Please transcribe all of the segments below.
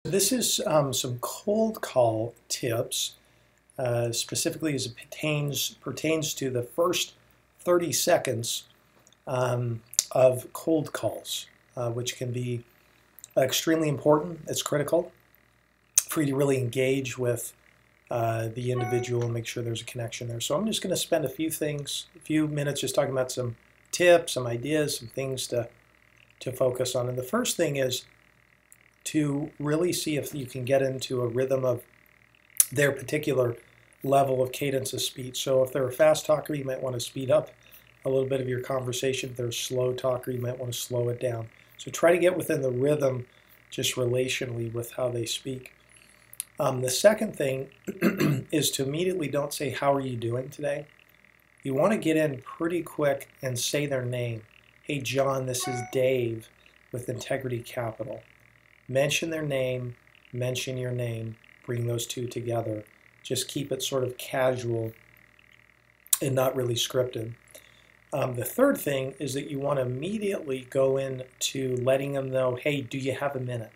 This is some cold call tips, specifically as it pertains to the first 30 seconds of cold calls, which can be extremely important. It's critical for you to really engage with the individual and make sure there's a connection there. So I'm just going to spend a few minutes just talking about some tips, some ideas, some things to focus on. And the first thing is to really see if you can get into a rhythm of their particular level of cadence of speech. So if they're a fast talker, you might want to speed up a little bit of your conversation. If they're a slow talker, you might want to slow it down. So try to get within the rhythm just relationally with how they speak. The second thing is to immediately don't say, "How are you doing today?" You want to get in pretty quick and say their name. "Hey, John, this is Dave with Integrity Capital." Mention their name, mention your name, bring those two together. Just keep it sort of casual and not really scripted. The third thing is that you want to immediately go into letting them know, "Hey, do you have a minute?"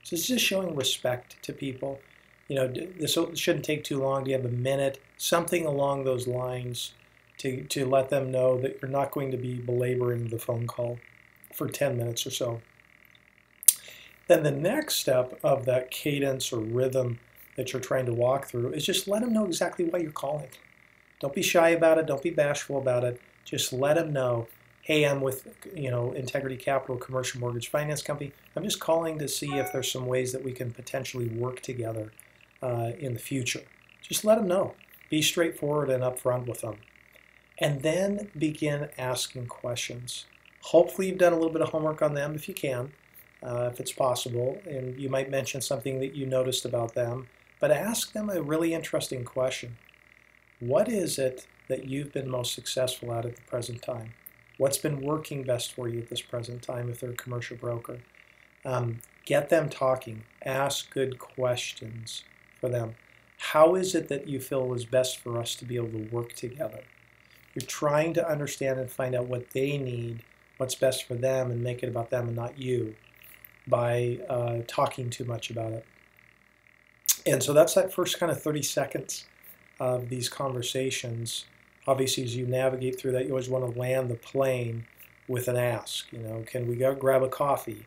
So it's just showing respect to people. You know, this shouldn't take too long. Do you have a minute? Something along those lines to let them know that you're not going to be belaboring the phone call for 10 minutes or so. Then the next step of that cadence or rhythm that you're trying to walk through is just let them know exactly why you're calling. Don't be shy about it. Don't be bashful about it. Just let them know, "Hey, I'm with Integrity Capital Commercial Mortgage Finance Company. I'm just calling to see if there's some ways that we can potentially work together in the future." Just let them know. Be straightforward and upfront with them. And then begin asking questions. Hopefully you've done a little bit of homework on them if you can. If it's possible, and you might mention something that you noticed about them, but ask them a really interesting question. What is it that you've been most successful at the present time? What's been working best for you at this present time if they're a commercial broker? Get them talking. Ask good questions for them. How is it that you feel is best for us to be able to work together? You're trying to understand and find out what they need, what's best for them, and make it about them and not you by talking too much about it. And so that's that first kind of 30 seconds of these conversations. Obviously, as you navigate through that, you always want to land the plane with an ask. You know, can we go grab a coffee?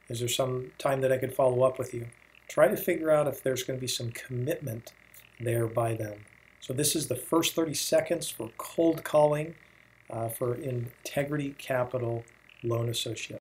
Is there some time that I could follow up with you? Try to figure out if there's going to be some commitment there by them. So this is the first 30 seconds for cold calling for Integrity Capital Loan Associates.